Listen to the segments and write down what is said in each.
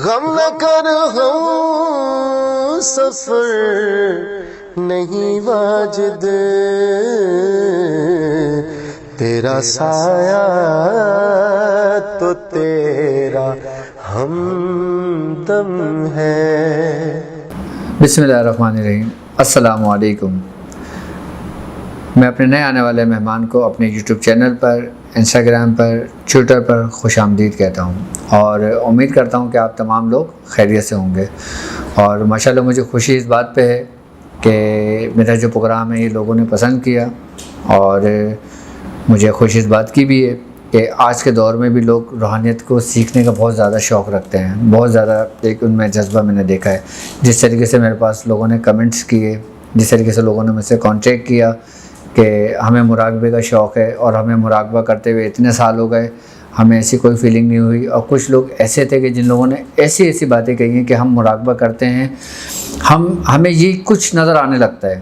غم نہ کر ہم سفر نہیں واجد، تیرا سایہ تو تیرا ہمدم ہے۔ بسم اللہ الرحمن الرحیم۔ السلام علیکم۔ میں اپنے نئے آنے والے مہمان کو اپنے یوٹیوب چینل پر، انسٹاگرام پر، ٹویٹر پر خوش آمدید کہتا ہوں، اور امید کرتا ہوں کہ آپ تمام لوگ خیریت سے ہوں گے۔ اور ماشاءاللہ مجھے خوشی اس بات پہ ہے کہ میرا جو پروگرام ہے یہ لوگوں نے پسند کیا، اور مجھے خوشی اس بات کی بھی ہے کہ آج کے دور میں بھی لوگ روحانیت کو سیکھنے کا بہت زیادہ شوق رکھتے ہیں، بہت زیادہ ایک ان میں جذبہ میں نے دیکھا ہے۔ جس طریقے سے میرے پاس لوگوں نے کمنٹس کیے، جس طریقے سے لوگوں نے مجھ سے کانٹیکٹ کیا کہ ہمیں مراقبے کا شوق ہے اور ہمیں مراقبہ کرتے ہوئے اتنے سال ہو گئے، ہمیں ایسی کوئی فیلنگ نہیں ہوئی۔ اور کچھ لوگ ایسے تھے کہ جن لوگوں نے ایسی باتیں کہی ہیں کہ ہم مراقبہ کرتے ہیں، ہمیں یہ کچھ نظر آنے لگتا ہے،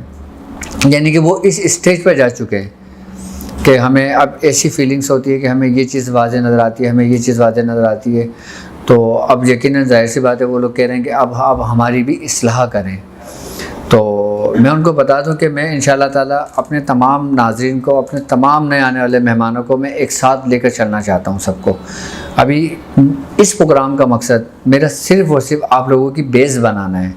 یعنی کہ وہ اس اسٹیج پہ جا چکے ہیں کہ ہمیں اب ایسی فیلنگس ہوتی ہے کہ ہمیں یہ چیز واضح نظر آتی ہے، ہمیں یہ چیز واضح نظر آتی ہے۔ تو اب یقیناً ظاہر سی بات ہے وہ لوگ کہہ رہے ہیں کہ اب ہماری بھی اصلاح کریں۔ تو میں ان کو بتا دوں کہ میں انشاءاللہ تعالیٰ اپنے تمام ناظرین کو، اپنے تمام نئے آنے والے مہمانوں کو میں ایک ساتھ لے کر چلنا چاہتا ہوں سب کو۔ ابھی اس پروگرام کا مقصد میرا صرف اور صرف آپ لوگوں کی بیس بنانا ہے۔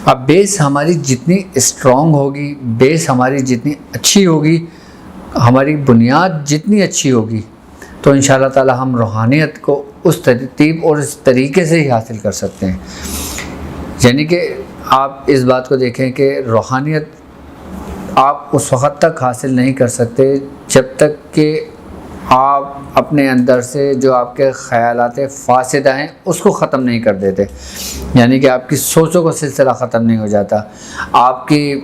اب بیس ہماری جتنی اسٹرانگ ہوگی، بیس ہماری جتنی اچھی ہوگی، ہماری بنیاد جتنی اچھی ہوگی، تو انشاءاللہ تعالیٰ ہم روحانیت کو اس ترتیب اور اس طریقے سے ہی حاصل کر سکتے ہیں۔ یعنی کہ آپ اس بات کو دیکھیں کہ روحانیت آپ اس وقت تک حاصل نہیں کر سکتے جب تک کہ آپ اپنے اندر سے جو آپ کے خیالات فاسدہ ہیں اس کو ختم نہیں کر دیتے، یعنی کہ آپ کی سوچوں کا سلسلہ ختم نہیں ہو جاتا، آپ کی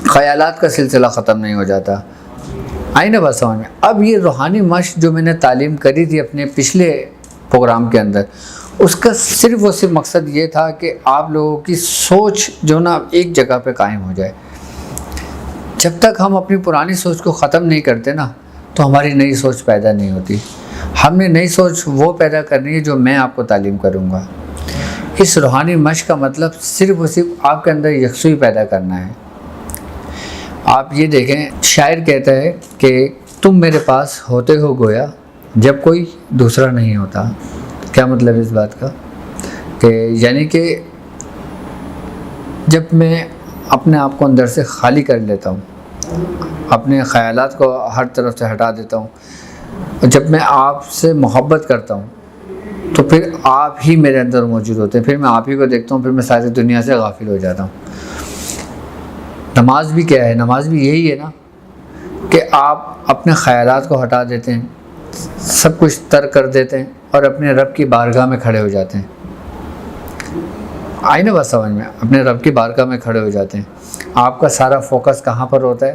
خیالات کا سلسلہ ختم نہیں ہو جاتا۔ آئی نا بات سمجھ میں؟ اب یہ روحانی مشق جو میں نے تعلیم کری تھی اپنے پچھلے پروگرام کے اندر، اس کا صرف اور صرف مقصد یہ تھا کہ آپ لوگوں کی سوچ جو نا ایک جگہ پہ قائم ہو جائے۔ جب تک ہم اپنی پرانی سوچ کو ختم نہیں کرتے نا تو ہماری نئی سوچ پیدا نہیں ہوتی۔ ہم نے نئی سوچ وہ پیدا کرنی ہے جو میں آپ کو تعلیم کروں گا۔ اس روحانی مشق کا مطلب صرف اور صرف آپ کے اندر یکسوئی پیدا کرنا ہے۔ آپ یہ دیکھیں، شاعر کہتا ہے کہ تم میرے پاس ہوتے ہو گویا جب کوئی دوسرا نہیں ہوتا۔ کیا مطلب اس بات کا؟ کہ یعنی کہ جب میں اپنے آپ کو اندر سے خالی کر لیتا ہوں، اپنے خیالات کو ہر طرف سے ہٹا دیتا ہوں، اور جب میں آپ سے محبت کرتا ہوں تو پھر آپ ہی میرے اندر موجود ہوتے ہیں، پھر میں آپ ہی کو دیکھتا ہوں، پھر میں ساری دنیا سے غافل ہو جاتا ہوں۔ نماز بھی کیا ہے؟ نماز بھی یہی ہے نا کہ آپ اپنے خیالات کو ہٹا دیتے ہیں، سب کچھ ترک کر دیتے ہیں اور اپنے رب کی بارگاہ میں کھڑے ہو جاتے ہیں۔ آئی نا بات سمجھ میں؟ اپنے رب کی بارگاہ میں کھڑے ہو جاتے ہیں۔ آپ کا سارا فوکس کہاں پر ہوتا ہے؟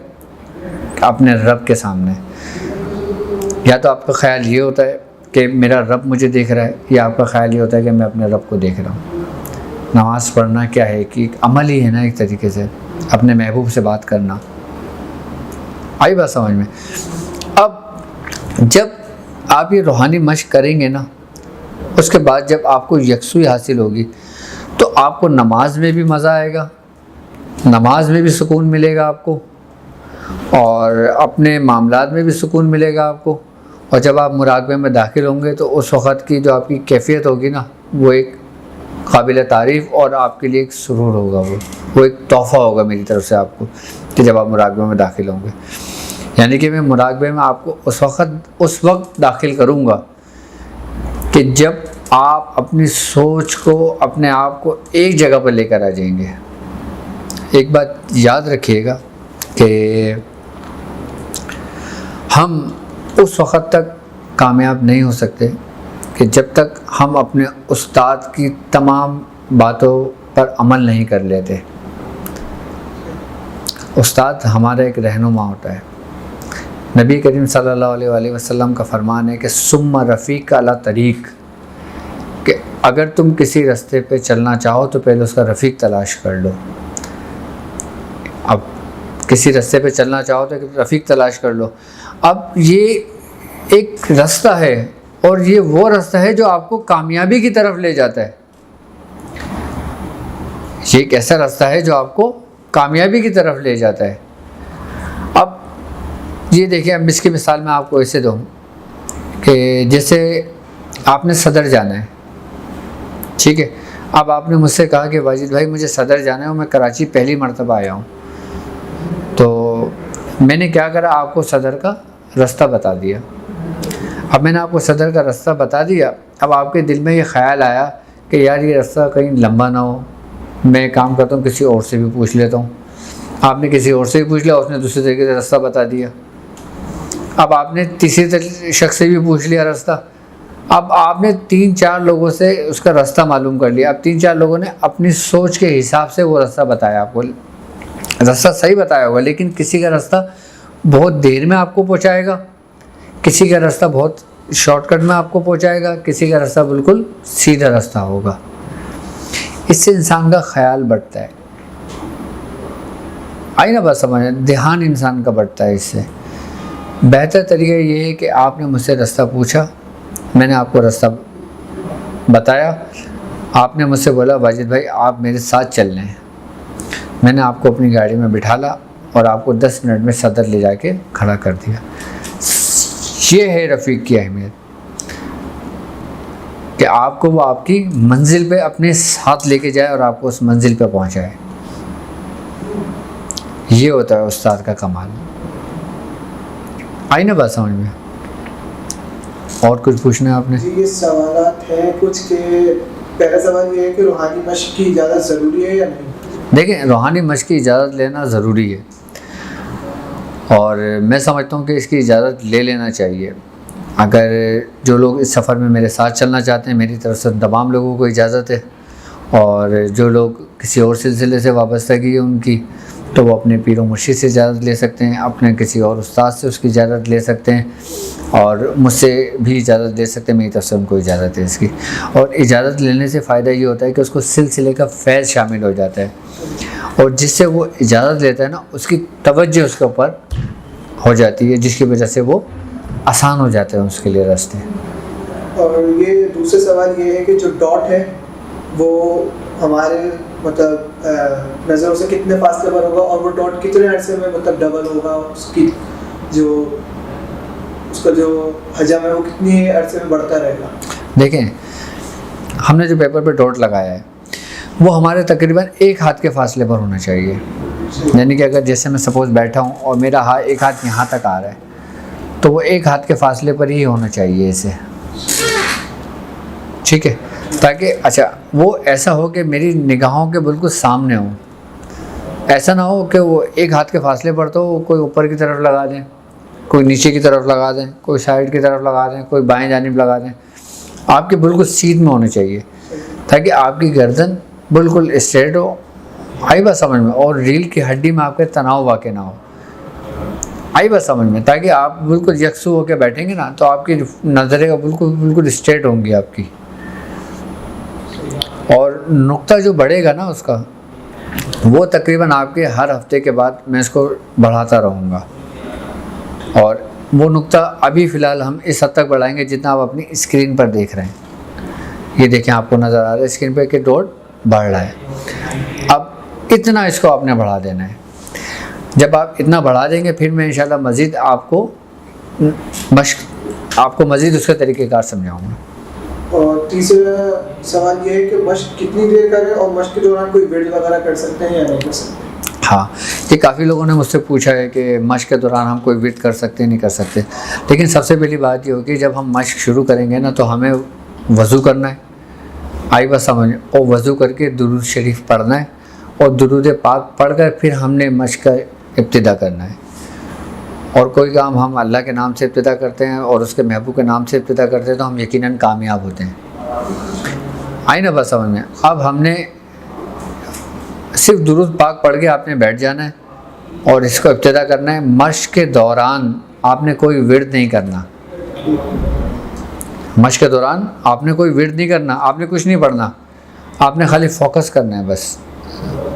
اپنے رب کے سامنے۔ یا تو آپ کا خیال یہ ہوتا ہے کہ میرا رب مجھے دیکھ رہا ہے، یا آپ کا خیال یہ ہوتا ہے کہ میں اپنے رب کو دیکھ رہا ہوں۔ نماز پڑھنا کیا ہے کہ ایک عمل ہی ہے نا، ایک طریقے سے اپنے محبوب سے بات کرنا۔ آئی بات سمجھ میں؟ اب جب آپ یہ روحانی مشق کریں گے نا، اس کے بعد جب آپ کو یکسوئی حاصل ہوگی تو آپ کو نماز میں بھی مزہ آئے گا، نماز میں بھی سکون ملے گا آپ کو، اور اپنے معاملات میں بھی سکون ملے گا آپ کو۔ اور جب آپ مراقبے میں داخل ہوں گے تو اس وقت کی جو آپ کی کیفیت ہوگی نا، وہ ایک قابل تعریف اور آپ کے لیے ایک سرور ہوگا، وہ ایک تحفہ ہوگا میری طرف سے آپ کو، کہ جب آپ مراقبے میں داخل ہوں گے۔ یعنی کہ میں مراقبے میں آپ کو اس وقت داخل کروں گا کہ جب آپ اپنی سوچ کو، اپنے آپ کو ایک جگہ پر لے کر آ جائیں گے۔ ایک بات یاد رکھیے گا کہ ہم اس وقت تک کامیاب نہیں ہو سکتے کہ جب تک ہم اپنے استاد کی تمام باتوں پر عمل نہیں کر لیتے۔ استاد ہمارا ایک رہنما ہوتا ہے۔ نبی کریم صلی اللہ علیہ وآلہ وسلم کا فرمان ہے کہ ثم رفیق علی طریق، کہ اگر تم کسی راستے پہ چلنا چاہو تو پہلے اس کا رفیق تلاش کر لو۔ اب کسی راستے پہ چلنا چاہو تو رفیق تلاش کر لو۔ اب یہ ایک راستہ ہے، اور یہ وہ راستہ ہے جو آپ کو کامیابی کی طرف لے جاتا ہے۔ یہ ایک ایسا راستہ ہے جو آپ کو کامیابی کی طرف لے جاتا ہے۔ اب یہ دیکھیں، اب اس کی مثال میں آپ کو ایسے دوں کہ جیسے آپ نے صدر جانا ہے، ٹھیک ہے، اب آپ نے مجھ سے کہا کہ واجد بھائی مجھے صدر جانا ہے اور میں کراچی پہلی مرتبہ آیا ہوں، تو میں نے کیا کرا، آپ کو صدر کا راستہ بتا دیا۔ اب میں نے آپ کو صدر کا راستہ بتا دیا، اب آپ کے دل میں یہ خیال آیا کہ یار یہ راستہ کہیں لمبا نہ ہو، میں کام کرتا ہوں کسی اور سے بھی پوچھ لیتا ہوں۔ آپ نے کسی اور سے بھی پوچھ لیا، اس نے دوسرے طریقے سے راستہ بتا دیا۔ اب آپ نے تیسرے شخص سے بھی پوچھ لیا راستہ، اب آپ نے 3-4 لوگوں سے اس کا راستہ معلوم کر لیا۔ اب 3-4 لوگوں نے اپنی سوچ کے حساب سے وہ راستہ بتایا، آپ کو راستہ صحیح بتایا ہوگا، لیکن کسی کا راستہ بہت دیر میں آپ کو پہنچائے گا، کسی کا راستہ بہت شارٹ کٹ میں آپ کو پہنچائے گا، کسی کا راستہ بالکل سیدھا راستہ ہوگا۔ اس سے انسان کا خیال بڑھتا ہے، آئی نا بات سمجھ، دھیان انسان کا بڑھتا ہے۔ اس سے بہتر طریقہ یہ ہے کہ آپ نے مجھ سے راستہ پوچھا، میں نے آپ کو راستہ بتایا، آپ نے مجھ سے بولا واجد بھائی آپ میرے ساتھ چل رہے ہیں، میں نے آپ کو اپنی گاڑی میں بٹھالا اور آپ کو 10 منٹ میں صدر لے جا کے کھڑا کر دیا۔ یہ ہے رفیق کی اہمیت، کہ آپ کو وہ آپ کی منزل پہ اپنے ساتھ لے کے جائے اور آپ کو اس منزل پہ پہنچائے۔ یہ ہوتا ہے استاد کا کمال۔ آئی نا بات سمجھ میں؟ اور کچھ پوچھنا ہے آپ نے؟ جی یہ سوالات ہیں کچھ، کہ پہلا سوال یہ ہے کہ روحانی مشق کی اجازت ضروری ہے یا نہیں؟ دیکھیں، روحانی مشق کی اجازت لینا ضروری ہے، اور میں سمجھتا ہوں کہ اس کی اجازت لے لینا چاہیے۔ اگر جو لوگ اس سفر میں میرے ساتھ چلنا چاہتے ہیں، میری طرف سے تمام لوگوں کو اجازت ہے، اور جو لوگ کسی اور سلسلے سے وابستگی ہے ان کی، تو وہ اپنے پیر و مرشد سے اجازت لے سکتے ہیں، اپنے کسی اور استاد سے اس کی اجازت لے سکتے ہیں، اور مجھ سے بھی اجازت لے سکتے ہیں، میری طرف سے ان کو اجازت ہے اس کی۔ اور اجازت لینے سے فائدہ یہ ہوتا ہے کہ اس کو سلسلے کا فیض شامل ہو جاتا ہے، اور جس سے وہ اجازت لیتا ہے نا، اس کی توجہ اس کے اوپر ہو جاتی ہے، جس کی وجہ سے وہ آسان ہو جاتے ہیں اس کے لیے راستے۔ اور یہ دوسرے سوال یہ ہے کہ جو ڈاٹ ہے وہ ہمارے مطلب نظروں سے کتنے فاصلے پر ہوگا، اور وہ ڈاٹ کتنے عرصے میں مطلب ڈبل ہوگا، اس کی اس کا جو حجم ہے وہ کتنی عرصے میں بڑھتا رہے گا؟ دیکھیں، ہم نے جو پیپر پہ ڈاٹ لگایا ہے وہ ہمارے تقریباً 1 ہاتھ کے فاصلے پر ہونا چاہیے، یعنی کہ اگر جیسے میں سپوز بیٹھا ہوں اور میرا ایک ہاتھ یہاں تک آ رہا ہے، تو وہ 1 ہاتھ کے فاصلے پر ہی ہونا چاہیے اسے، ٹھیک ہے، تاکہ اچھا وہ ایسا ہو کہ میری نگاہوں کے بالکل سامنے ہوں، ایسا نہ ہو کہ وہ 1 ہاتھ کے فاصلے پر تو کوئی اوپر کی طرف لگا دیں، کوئی نیچے کی طرف لگا دیں، کوئی سائڈ کی طرف لگا دیں، کوئی بائیں جانب لگا دیں، آپ کے بالکل سیدھ میں ہونے چاہیے، تاکہ آپ کی گردن بالکل اسٹریٹ ہو، آئی بات سمجھ میں، اور ریل کی ہڈی میں آپ کے تناؤ واقع نہ ہو، آئی بات سمجھ میں، تاکہ آپ بالکل یکسو ہو کے بیٹھیں گے نا تو آپ کی نظریں بالکل اسٹریٹ ہوں گی آپ کی، اور نقطہ جو بڑھے گا نا اس کا، وہ تقریباً آپ کے ہر ہفتے کے بعد میں اس کو بڑھاتا رہوں گا، اور وہ نقطہ ابھی فی الحال ہم اس حد تک بڑھائیں گے جتنا آپ اپنی اسکرین پر دیکھ رہے ہیں، یہ دیکھیں آپ کو نظر آ رہا ہے اسکرین پہ کہ ڈاٹ بڑھ رہا ہے، اب اتنا اس کو آپ نے بڑھا دینا ہے۔ جب آپ اتنا بڑھا دیں گے پھر میں انشاءاللہ مزید آپ کو مزید اس کے طریقہ کار سمجھاؤں گا۔ اور تیسرا سوال یہ ہے کہ مشق کتنی دیر کریں، اور مشق کے دوران کوئی ورد وغیرہ کر سکتے ہیں یا نہیں کر سکتے؟ ہاں، یہ کافی لوگوں نے مجھ سے پوچھا ہے کہ مشق کے دوران ہم کوئی ورد کر سکتے ہیں نہیں کر سکتے، لیکن سب سے پہلی بات یہ ہوگی جب ہم مشق شروع کریں گے نا تو ہمیں وضو کرنا ہے، آئی بس سمجھ، اور وضو کر کے درود شریف پڑھنا ہے، اور درود پاک پڑھ کر پھر ہم نے مشق کا ابتدا کرنا ہے، اور کوئی کام ہم اللہ کے نام سے ابتدا کرتے ہیں اور اس کے محبوب کے نام سے ابتدا کرتے ہیں تو ہم یقیناً کامیاب ہوتے ہیں، آئی نا بس سمجھ میں۔ اب ہم نے صرف درود پاک پڑھ کے آپ نے بیٹھ جانا ہے اور اس کو ابتدا کرنا ہے، مشق کے دوران آپ نے کوئی ورد نہیں کرنا، مشق کے دوران آپ نے کوئی ورد نہیں کرنا، آپ نے کچھ نہیں پڑھنا، آپ نے خالی فوکس کرنا ہے بس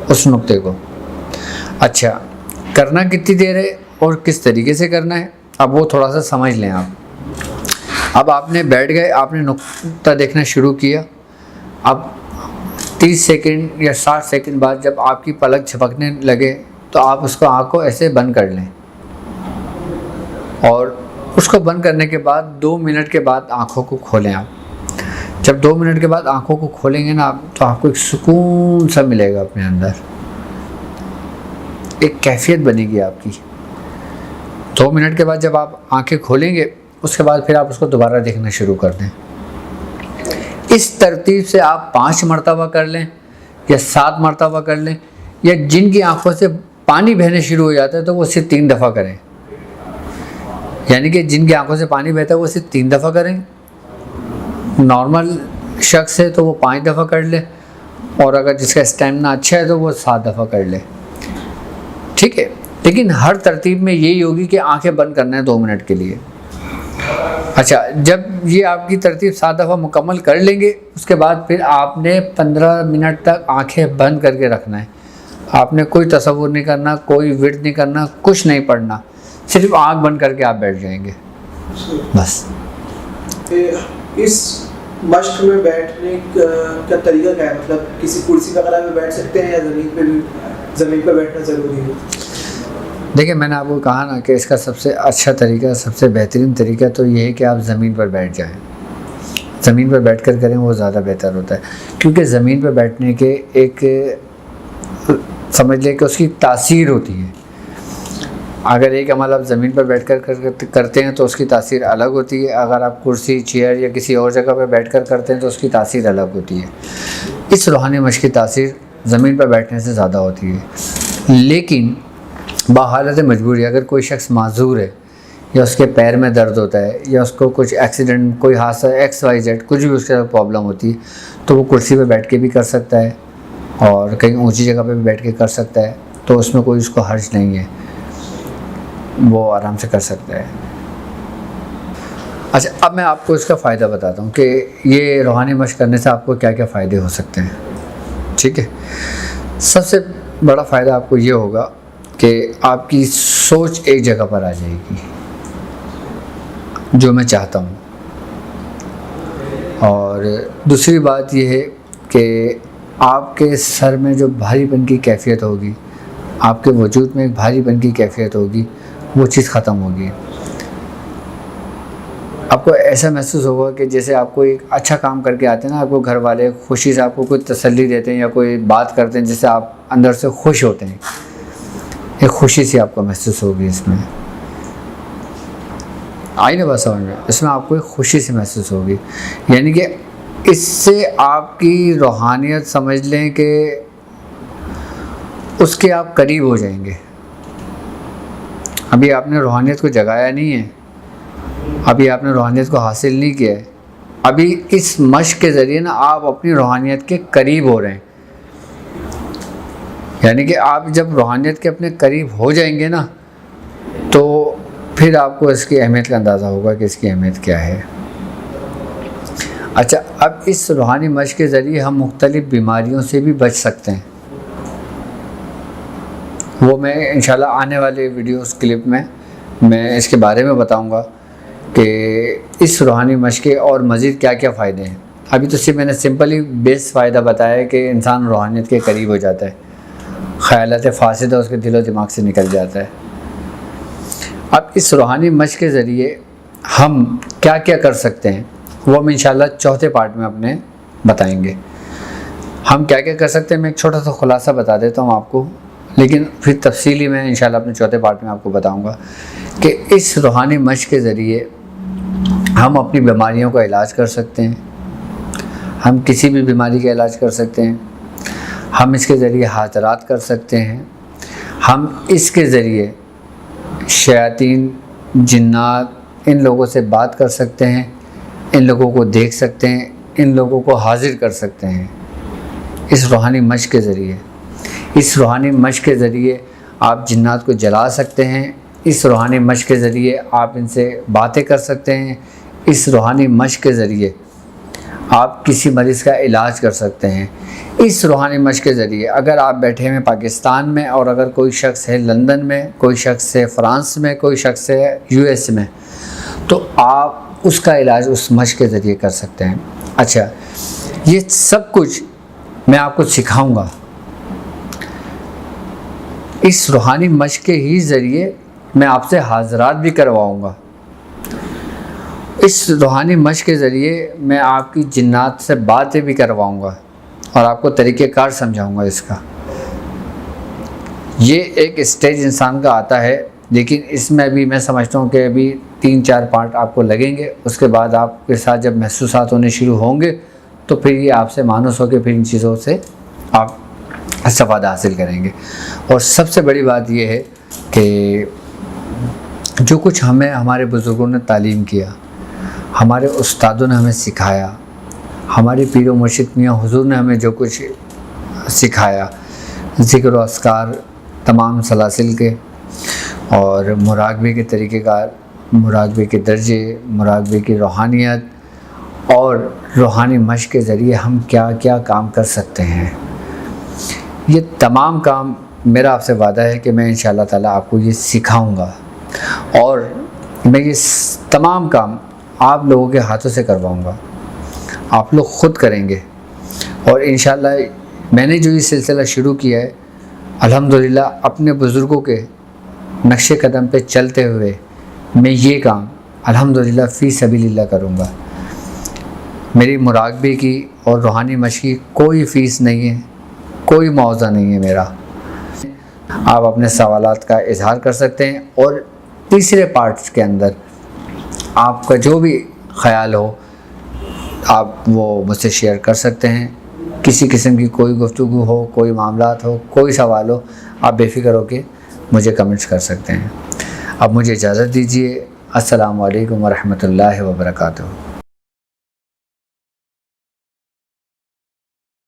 اس نقطے کو۔ اچھا، کرنا کتنی دیر ہے اور کس طریقے سے کرنا ہے، اب وہ تھوڑا سا سمجھ لیں آپ۔ اب آپ نے بیٹھ گئے، آپ نے نقطہ دیکھنا شروع کیا، اب 30 سیکنڈ یا 60 سیکنڈ بعد جب آپ کی پلک جھپکنے لگے تو آپ اس کو آنکھ کو ایسے بند کر لیں، اور اس کو بند کرنے کے بعد 2 منٹ کے بعد آنکھوں کو کھولیں. آپ جب 2 منٹ کے بعد آنکھوں کو کھولیں گے نا آپ، تو آپ کو ایک سکون سا ملے گا اپنے اندر، ایک کیفیت بنے گی آپ کی. 2 منٹ کے بعد جب آپ آنکھیں کھولیں گے، اس کے بعد پھر آپ اس کو دوبارہ دیکھنا شروع کر دیں. اس ترتیب سے آپ 5 مرتبہ کر لیں یا 7 مرتبہ کر لیں، یا جن کی آنکھوں سے پانی بہنے شروع ہو جاتا ہے تو وہ صرف 3 دفعہ کریں. یعنی کہ جن کی آنکھوں سے پانی بہتا ہے وہ صرف 3 دفعہ کریں. نارمل شخص ہے تو وہ 5 دفعہ کر لے، اور اگر جس کا اسٹیمنا اچھا ہے تو وہ 7 دفعہ کر لے. ٹھیک ہے، لیکن ہر ترتیب میں یہی ہوگی کہ آنکھیں بند کرنا ہے 2 منٹ کے لیے. اچھا، جب یہ آپ کی ترتیب 7 دفعہ مکمل کر لیں گے، اس کے بعد پھر آپ نے 15 منٹ تک آنکھیں بند کر کے رکھنا ہے. آپ نے کوئی تصور نہیں کرنا، کوئی ورد نہیں کرنا، کچھ نہیں پڑھنا، صرف آنکھ بند کر کے آپ بیٹھ جائیں گے بس. اس مشق میں بیٹھنے کا طریقہ کیا ہے؟ مطلب کسی کرسی وغیرہ میں بیٹھ سکتے ہیں یا زمین پہ بیٹھنا ضروری ہے؟ دیکھیں، میں نے آپ کو کہا نا کہ اس کا سب سے اچھا طریقہ، سب سے بہترین طریقہ تو یہ ہے کہ آپ زمین پر بیٹھ جائیں. زمین پر بیٹھ کر کریں وہ زیادہ بہتر ہوتا ہے، کیونکہ زمین پر بیٹھنے کے ایک سمجھ لیں کہ اس کی تاثیر ہوتی ہے. اگر ایک عمل آپ زمین پر بیٹھ کر کرتے ہیں تو اس کی تاثیر الگ ہوتی ہے، اگر آپ کرسی، چیئر یا کسی اور جگہ پہ بیٹھ کر کرتے ہیں تو اس کی تاثیر الگ ہوتی ہے. اس روحانی مشق کی تاثیر زمین پر بیٹھنے سے زیادہ ہوتی ہے. لیکن بحالت مجبوری اگر کوئی شخص معذور ہے، یا اس کے پیر میں درد ہوتا ہے، یا اس کو کچھ ایکسیڈنٹ، کوئی حادثہ XYZ کچھ بھی اس کے ساتھ پرابلم ہوتی ہے، تو وہ کرسی پہ بیٹھ کے بھی کر سکتا ہے اور کہیں اونچی جگہ پہ بھی بیٹھ کے کر سکتا ہے. تو اس میں کوئی اس کو حرج نہیں ہے، وہ آرام سے کر سکتا ہے. اچھا، اب میں آپ کو اس کا فائدہ بتاتا ہوں کہ یہ روحانی مشق کرنے سے آپ کو کیا کیا فائدے ہو سکتے ہیں. ٹھیک ہے، سب سے بڑا فائدہ آپ کو یہ ہوگا کہ آپ کی سوچ ایک جگہ پر آ جائے گی، جو میں چاہتا ہوں. اور دوسری بات یہ ہے کہ آپ کے سر میں جو بھاری پن کی کیفیت ہوگی، آپ کے وجود میں ایک بھاری پن کی کیفیت ہوگی، وہ چیز ختم ہوگی. آپ کو ایسا محسوس ہوگا کہ جیسے آپ کو ایک اچھا کام کر کے آتے ہیں نا، آپ کو گھر والے خوشی سے آپ کو کوئی تسلی دیتے ہیں یا کوئی بات کرتے ہیں جس سے آپ اندر سے خوش ہوتے ہیں، ایک خوشی سی آپ کو محسوس ہوگی. اس میں آئی نا بات سمجھ میں؟ اس میں آپ کو ایک خوشی سی محسوس ہوگی. یعنی کہ اس سے آپ کی روحانیت سمجھ لیں کہ اس کے آپ قریب ہو جائیں گے. ابھی آپ نے روحانیت کو جگایا نہیں ہے، ابھی آپ نے روحانیت کو حاصل نہیں کیا ہے، ابھی اس مشق کے ذریعے نا آپ اپنی روحانیت کے قریب ہو رہے ہیں. یعنی کہ آپ جب روحانیت کے اپنے قریب ہو جائیں گے نا، تو پھر آپ کو اس کی اہمیت کا اندازہ ہوگا کہ اس کی اہمیت کیا ہے. اچھا، اب اس روحانی مشق کے ذریعے ہم مختلف بیماریوں سے بھی بچ سکتے ہیں. وہ میں انشاءاللہ آنے والے ویڈیوز کلپ میں اس کے بارے میں بتاؤں گا کہ اس روحانی مشق کے اور مزید کیا کیا فائدے ہیں. ابھی تو صرف میں نے سمپلی بیس فائدہ بتایا ہے کہ انسان روحانیت کے قریب ہو جاتا ہے، خیالات فاسدہ اس کے دل و دماغ سے نکل جاتا ہے. اب اس روحانی مشق کے ذریعے ہم کیا کیا کر سکتے ہیں وہ ہم انشاءاللہ چوتھے پارٹ میں اپنے بتائیں گے. ہم کیا کیا کر سکتے ہیں میں ایک چھوٹا سا خلاصہ بتا دیتا ہوں آپ کو، لیکن پھر تفصیلی میں انشاءاللہ اپنے چوتھے پارٹ میں آپ کو بتاؤں گا کہ اس روحانی مشق کے ذریعے ہم اپنی بیماریوں کا علاج کر سکتے ہیں، ہم کسی بھی بیماری کا علاج کر سکتے ہیں، ہم اس کے ذریعے حاضرات کر سکتے ہیں، ہم اس کے ذریعے شیاطین، جنات، ان لوگوں سے بات کر سکتے ہیں، ان لوگوں کو دیکھ سکتے ہیں، ان لوگوں کو حاضر کر سکتے ہیں اس روحانی مشق کے ذریعے. اس روحانی مشق کے ذریعے آپ جنات کو جلا سکتے ہیں، اس روحانی مشق کے ذریعے آپ ان سے باتیں کر سکتے ہیں، اس روحانی مشق کے ذریعے آپ کسی مریض کا علاج کر سکتے ہیں. اس روحانی مشق کے ذریعے اگر آپ بیٹھے ہیں پاکستان میں، اور اگر کوئی شخص ہے لندن میں، کوئی شخص ہے فرانس میں، کوئی شخص ہے US میں، تو آپ اس کا علاج اس مشق کے ذریعے کر سکتے ہیں. اچھا، یہ سب کچھ میں آپ کو سکھاؤں گا. اس روحانی مشق کے ہی ذریعے میں آپ سے حاضرات بھی کرواؤں گا. اس روحانی مشق کے ذریعے میں آپ کی جنات سے باتیں بھی کرواؤں گا اور آپ کو طریقہ کار سمجھاؤں گا اس کا. یہ ایک اسٹیج انسان کا آتا ہے، لیکن اس میں ابھی میں سمجھتا ہوں کہ ابھی 3-4 پارٹ آپ کو لگیں گے. اس کے بعد آپ کے ساتھ جب محسوسات ہونے شروع ہوں گے تو پھر یہ آپ سے مانوس ہو کے پھر ان چیزوں سے آپ استفادہ حاصل کریں گے. اور سب سے بڑی بات یہ ہے کہ جو کچھ ہمیں ہمارے بزرگوں نے تعلیم کیا، ہمارے استادوں نے ہمیں سکھایا، ہمارے پیر و مرشد میاں حضور نے ہمیں جو کچھ سکھایا، ذکر و اذکار تمام سلاسل کے اور مراقبے کے طریقہ کار، مراقبے کے درجے، مراقبے کی روحانیت اور روحانی مشق کے ذریعے ہم کیا کیا کام کر سکتے ہیں، یہ تمام کام میرا آپ سے وعدہ ہے کہ میں انشاءاللہ تعالیٰ آپ کو یہ سکھاؤں گا اور میں یہ تمام کام آپ لوگوں کے ہاتھوں سے کرواؤں گا. آپ لوگ خود کریں گے اور انشاءاللہ میں نے جو یہ سلسلہ شروع کیا ہے الحمدللہ اپنے بزرگوں کے نقش قدم پہ چلتے ہوئے میں یہ کام الحمدللہ فی سبیل اللہ کروں گا. میری مراقبے کی اور روحانی مشق کی کوئی فیس نہیں ہے، کوئی معاوضہ نہیں ہے میرا. آپ اپنے سوالات کا اظہار کر سکتے ہیں اور تیسرے پارٹس کے اندر آپ کا جو بھی خیال ہو آپ وہ مجھ سے شیئر کر سکتے ہیں. کسی قسم کی کوئی گفتگو ہو، کوئی معاملات ہو، کوئی سوال ہو، آپ بے فکر ہو کے مجھے کمنٹس کر سکتے ہیں. اب مجھے اجازت دیجیے. السلام علیکم ورحمۃ اللہ وبرکاتہ.